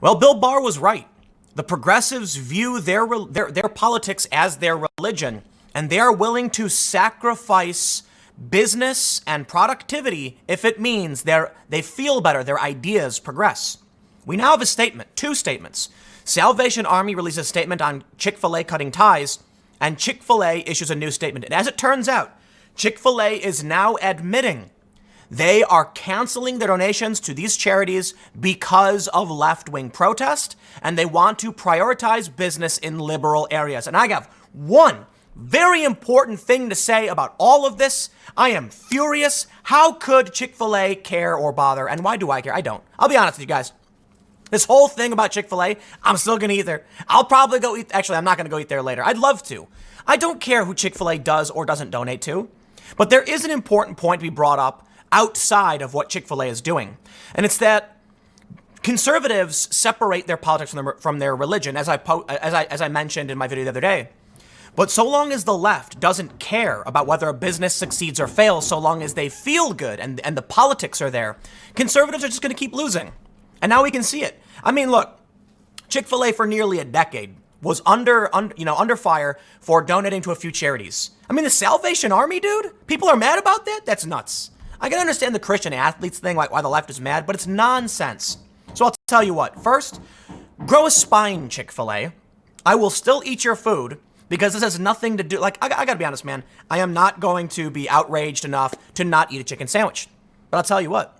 Well, Bill Barr was right. The progressives view their politics as their religion, and they are willing to sacrifice business and productivity if it means they feel better, their ideas progress. We now have a statement, two statements. Salvation Army releases a statement on Chick-fil-A cutting ties, and Chick-fil-A issues a new statement. And as it turns out, Chick-fil-A is now admitting they are canceling their donations to these charities because of left-wing protest, and they want to prioritize business in liberal areas. And I have one very important thing to say about all of this. I am furious. How could Chick-fil-A care or bother? And why do I care? I don't. I'll be honest with you guys. This whole thing about Chick-fil-A, I'm still going to eat there. I'll probably go eat. Actually, I'm not going to go eat there later. I'd love to. I don't care who Chick-fil-A does or doesn't donate to. But there is an important point to be brought up outside of what Chick-fil-A is doing. And it's that conservatives separate their politics from their religion, as I mentioned in my video the other day. But so long as the left doesn't care about whether a business succeeds or fails, so long as they feel good and the politics are there, conservatives are just going to keep losing. And now we can see it. I mean, look, Chick-fil-A for nearly a decade was under fire for donating to a few charities. I mean, the Salvation Army, dude, people are mad about that? That's nuts. I can understand the Christian athletes thing, like why the left is mad, but it's nonsense. So I'll tell you what. First, grow a spine, Chick-fil-A. I will still eat your food because this has nothing to do, I gotta be honest, man. I am not going to be outraged enough to not eat a chicken sandwich. But I'll tell you what.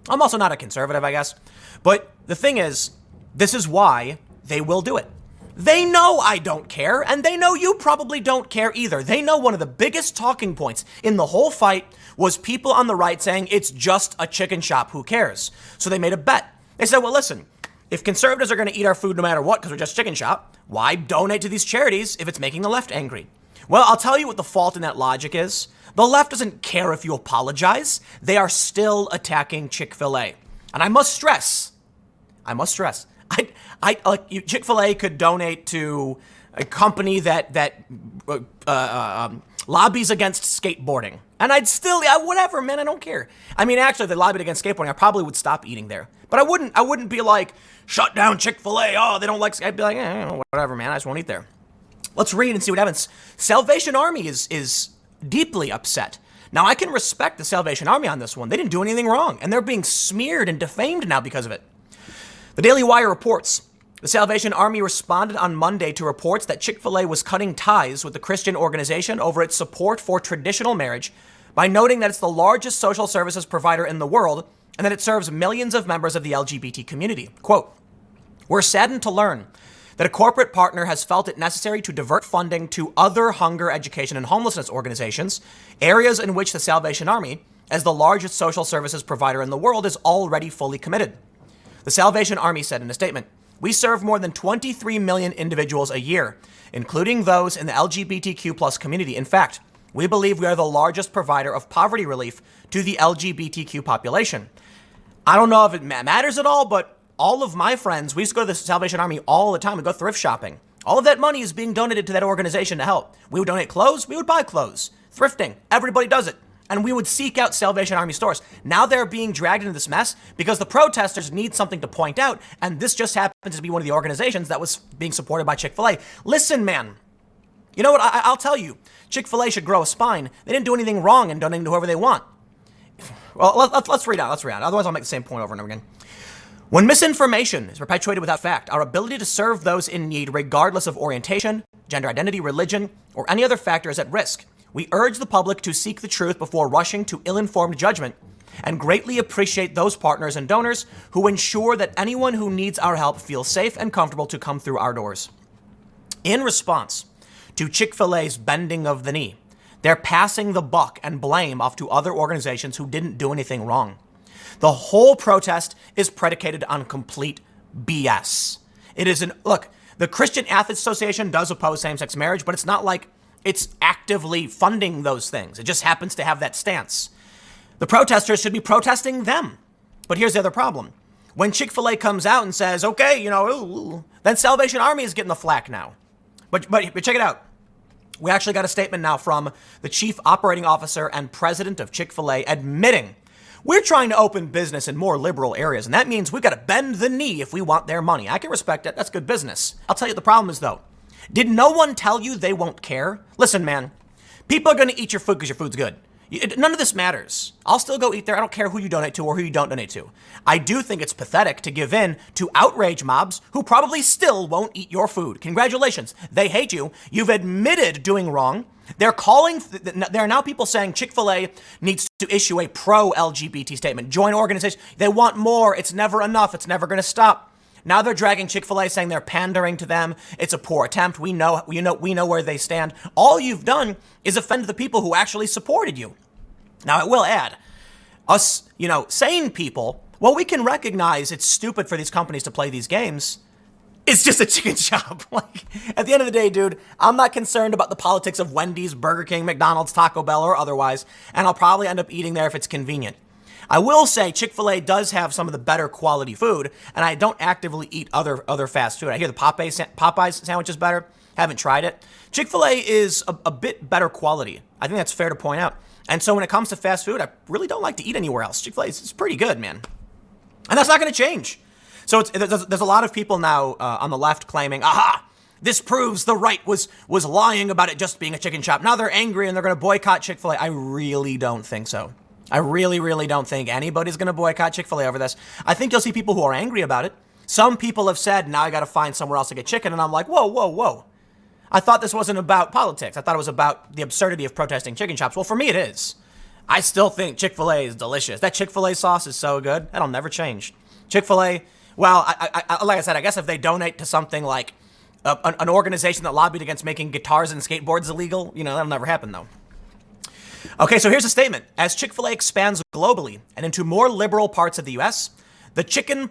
I'm also not a conservative, I guess. But the thing is, this is why they will do it. They know I don't care, and they know you probably don't care either. They know one of the biggest talking points in the whole fight was people on the right saying it's just a chicken shop, who cares? So they made a bet. They said, well, listen, if conservatives are going to eat our food no matter what because we're just a chicken shop, why donate to these charities if it's making the left angry? Well, I'll tell you what the fault in that logic is. The left doesn't care if you apologize. They are still attacking Chick-fil-A. And I must stress, Chick-fil-A could donate to a company that lobbies against skateboarding. And I'd still, whatever, man, I don't care. I mean, actually, if they lobbied against skateboarding, I probably would stop eating there. But I wouldn't be like, shut down Chick-fil-A. Oh, they don't like, I'd be like, whatever, man, I just won't eat there. Let's read and see what happens. Salvation Army is deeply upset. Now, I can respect the Salvation Army on this one. They didn't do anything wrong, and they're being smeared and defamed now because of it. The Daily Wire reports, the Salvation Army responded on Monday to reports that Chick-fil-A was cutting ties with the Christian organization over its support for traditional marriage by noting that it's the largest social services provider in the world and that it serves millions of members of the LGBT community. Quote, we're saddened to learn that a corporate partner has felt it necessary to divert funding to other hunger, education, and homelessness organizations, areas in which the Salvation Army, as the largest social services provider in the world, is already fully committed. The Salvation Army said in a statement, we serve more than 23 million individuals a year, including those in the LGBTQ plus community. In fact, we believe we are the largest provider of poverty relief to the LGBTQ population. I don't know if it matters at all, but all of my friends, we used to go to the Salvation Army all the time. We go thrift shopping. All of that money is being donated to that organization to help. We would donate clothes. We would buy clothes. Thrifting. Everybody does it. And we would seek out Salvation Army stores. Now they're being dragged into this mess because the protesters need something to point out. And this just happens to be one of the organizations that was being supported by Chick-fil-A. Listen, man. You know what? I'll tell you. Chick-fil-A should grow a spine. They didn't do anything wrong in donating to whoever they want. Well, let's read out. Otherwise, I'll make the same point over and over again. When misinformation is perpetuated without fact, our ability to serve those in need, regardless of orientation, gender identity, religion, or any other factor, is at risk. We urge the public to seek the truth before rushing to ill-informed judgment and greatly appreciate those partners and donors who ensure that anyone who needs our help feels safe and comfortable to come through our doors. In response to Chick-fil-A's bending of the knee, they're passing the buck and blame off to other organizations who didn't do anything wrong. The whole protest is predicated on complete BS. Look, the Christian Athletes Association does oppose same-sex marriage, but it's not like it's actively funding those things. It just happens to have that stance. The protesters should be protesting them. But here's the other problem. When Chick-fil-A comes out and says, okay, then Salvation Army is getting the flack now. But check it out. We actually got a statement now from the chief operating officer and president of Chick-fil-A admitting We're trying to open business in more liberal areas, and that means we've got to bend the knee if we want their money. I can respect it. That's good business. I'll tell you the problem is, though. Did no one tell you they won't care? Listen, man, people are going to eat your food because your food's good. None of this matters. I'll still go eat there. I don't care who you donate to or who you don't donate to. I do think it's pathetic to give in to outrage mobs who probably still won't eat your food. Congratulations. They hate you. You've admitted doing wrong. There are now people saying Chick-fil-A needs to issue a pro-LGBT statement. Join organizations. They want more. It's never enough. It's never going to stop. Now they're dragging Chick-fil-A, saying they're pandering to them. It's a poor attempt. We know where they stand. All you've done is offend the people who actually supported you. Now, I will add, us, sane people, well, we can recognize it's stupid for these companies to play these games. It's just a chicken shop. Like, at the end of the day, dude, I'm not concerned about the politics of Wendy's, Burger King, McDonald's, Taco Bell, or otherwise, and I'll probably end up eating there if it's convenient. I will say Chick-fil-A does have some of the better quality food, and I don't actively eat other fast food. I hear the Popeyes sandwich is better. Haven't tried it. Chick-fil-A is a bit better quality. I think that's fair to point out. And so when it comes to fast food, I really don't like to eat anywhere else. Chick-fil-A is pretty good, man. And that's not going to change. So there's a lot of people now on the left claiming, aha, this proves the right was lying about it just being a chicken shop. Now they're angry and they're going to boycott Chick-fil-A. I really don't think so. I really, really don't think anybody's going to boycott Chick-fil-A over this. I think you'll see people who are angry about it. Some people have said, now I got to find somewhere else to get chicken. And I'm like, whoa, whoa, whoa. I thought this wasn't about politics. I thought it was about the absurdity of protesting chicken shops. Well, for me, it is. I still think Chick-fil-A is delicious. That Chick-fil-A sauce is so good. That'll never change. Chick-fil-A, well, like I said, I guess if they donate to something like an organization that lobbied against making guitars and skateboards illegal, that'll never happen, though. Okay, so here's a statement. As Chick-fil-A expands globally and into more liberal parts of the U.S., the chicken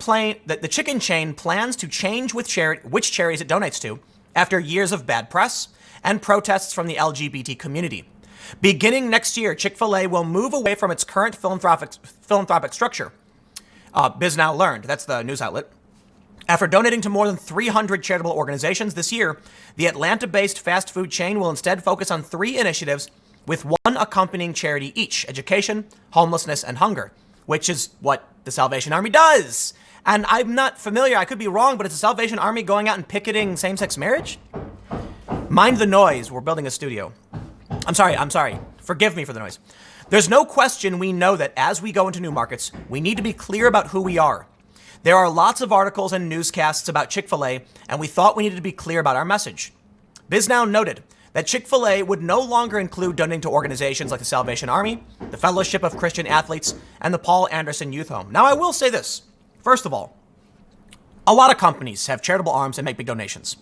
chain plans to change which charities it donates to after years of bad press and protests from the LGBT community. Beginning next year, Chick-fil-A will move away from its current philanthropic structure. Biz Now learned, that's the news outlet. After donating to more than 300 charitable organizations this year, the Atlanta-based fast food chain will instead focus on 3 initiatives with one accompanying charity each: education, homelessness, and hunger, which is what the Salvation Army does. And I'm not familiar, I could be wrong, but is the Salvation Army going out and picketing same-sex marriage? Mind the noise, we're building a studio. I'm sorry, forgive me for the noise. There's no question we know that as we go into new markets, we need to be clear about who we are. There are lots of articles and newscasts about Chick-fil-A, and we thought we needed to be clear about our message. BizNow noted that Chick-fil-A would no longer include donating to organizations like the Salvation Army, the Fellowship of Christian Athletes, and the Paul Anderson Youth Home. Now, I will say this. First of all, a lot of companies have charitable arms and make big donations.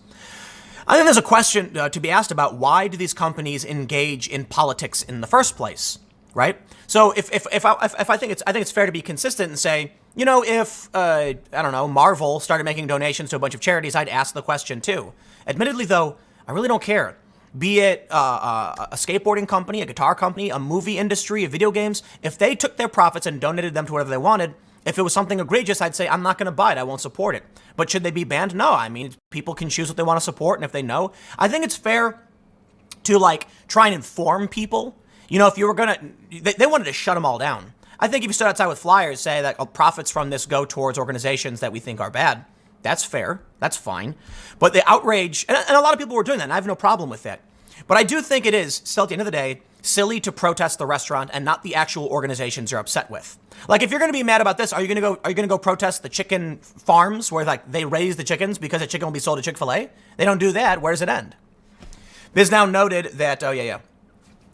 I think there's a question to be asked about why do these companies engage in politics in the first place, right? So if I think it's fair to be consistent and say, if Marvel started making donations to a bunch of charities, I'd ask the question too. Admittedly, though, I really don't care. Be it a skateboarding company, a guitar company, a movie industry, a video games, if they took their profits and donated them to whatever they wanted, if it was something egregious, I'd say, I'm not going to buy it. I won't support it. But should they be banned? No. I mean, people can choose what they want to support. And if they know, I think it's fair to try and inform people. If you were going to, they wanted to shut them all down. I think if you stood outside with flyers, say that profits from this go towards organizations that we think are bad, that's fair. That's fine. But the outrage, and a lot of people were doing that, and I have no problem with that. But I do think it is, still at the end of the day, silly to protest the restaurant and not the actual organizations you're upset with. Like, if you're going to be mad about this, are you going to go protest the chicken farms where they raise the chickens because the chicken will be sold to Chick-fil-A? They don't do that. Where does it end? Biz Now noted that,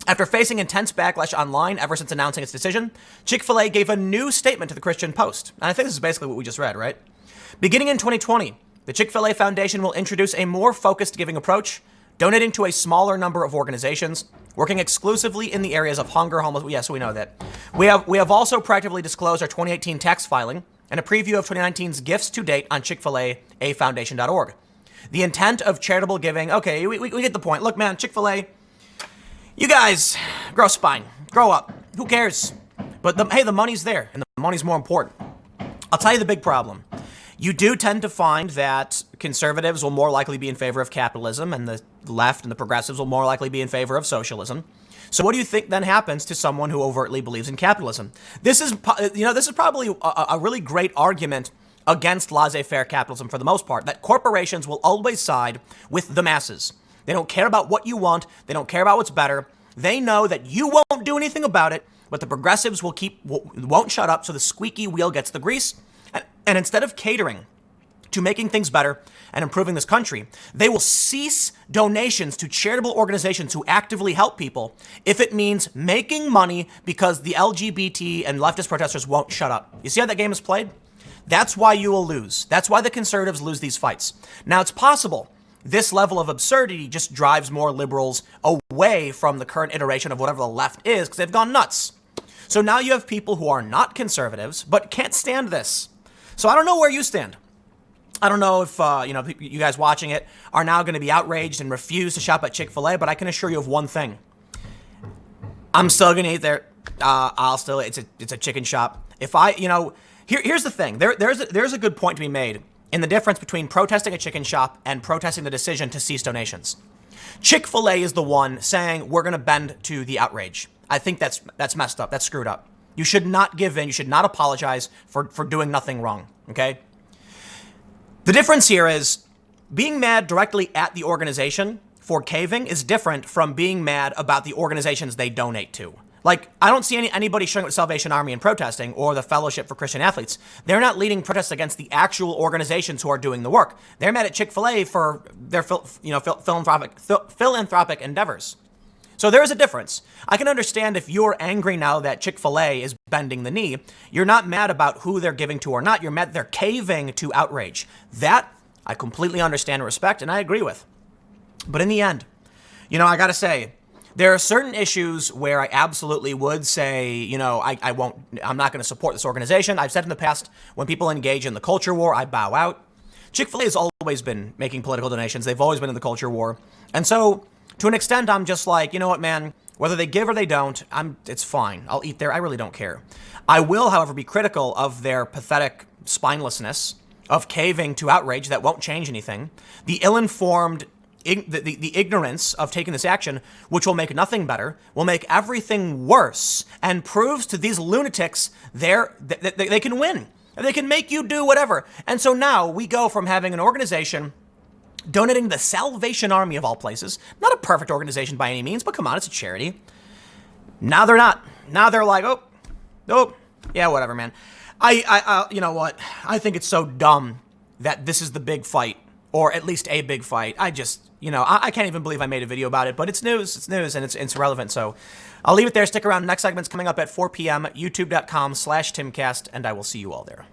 after facing intense backlash online ever since announcing its decision, Chick-fil-A gave a new statement to the Christian Post. And I think this is basically what we just read, right? Beginning in 2020, the Chick-fil-A Foundation will introduce a more focused giving approach, donating to a smaller number of organizations, working exclusively in the areas of hunger, homeless. Yes, we know that. We have also proactively disclosed our 2018 tax filing and a preview of 2019's gifts to date on Chick-fil-A-foundation.org. The intent of charitable giving. Okay, we get the point. Look, man, Chick-fil-A, you guys, grow a spine, grow up. Who cares? But the money's there, and the money's more important. I'll tell you the big problem. You do tend to find that conservatives will more likely be in favor of capitalism, and the left and the progressives will more likely be in favor of socialism. So what do you think then happens to someone who overtly believes in capitalism? This is probably a really great argument against laissez-faire capitalism for the most part, that corporations will always side with the masses. They don't care about what you want. They don't care about what's better. They know that you won't do anything about it, but the progressives won't shut up, so the squeaky wheel gets the grease. And instead of catering to making things better and improving this country, they will cease donations to charitable organizations who actively help people if it means making money because the LGBT and leftist protesters won't shut up. You see how that game is played? That's why you will lose. That's why the conservatives lose these fights. Now, it's possible this level of absurdity just drives more liberals away from the current iteration of whatever the left is because they've gone nuts. So now you have people who are not conservatives but can't stand this. So I don't know where you stand. I don't know if, you guys watching it are now going to be outraged and refuse to shop at Chick-fil-A, but I can assure you of one thing. I'm still going to eat there. It's a chicken shop. Here's the thing. There's a good point to be made in the difference between protesting a chicken shop and protesting the decision to cease donations. Chick-fil-A is the one saying we're going to bend to the outrage. I think that's messed up. That's screwed up. You should not give in. You should not apologize for doing nothing wrong, okay? The difference here is being mad directly at the organization for caving is different from being mad about the organizations they donate to. Like, I don't see anybody showing up at Salvation Army and protesting or the Fellowship for Christian Athletes. They're not leading protests against the actual organizations who are doing the work. They're mad at Chick-fil-A for their philanthropic endeavors. So there is a difference. I can understand if you're angry now that Chick-fil-A is bending the knee. You're not mad about who they're giving to or not. You're mad they're caving to outrage. That I completely understand and respect, and I agree with. But in the end, I got to say, there are certain issues where I absolutely would say, I'm not going to support this organization. I've said in the past, when people engage in the culture war, I bow out. Chick-fil-A has always been making political donations. They've always been in the culture war. And so, to an extent, I'm just like, you know what, man, whether they give or they don't, it's fine. I'll eat there. I really don't care. I will, however, be critical of their pathetic spinelessness, of caving to outrage that won't change anything, the ill-informed, the ignorance of taking this action, which will make nothing better, will make everything worse, and proves to these lunatics they can win. They can make you do whatever. And so now we go from having an organization donating the Salvation Army of all places, not a perfect organization by any means, but come on, it's a charity. Now they're not. Now they're like, oh, yeah, whatever, man. You know what? I think it's so dumb that this is the big fight, or at least a big fight. I can't even believe I made a video about it, but it's news, and it's relevant. So I'll leave it there. Stick around. Next segment's coming up at 4 p.m. youtube.com/Timcast, and I will see you all there.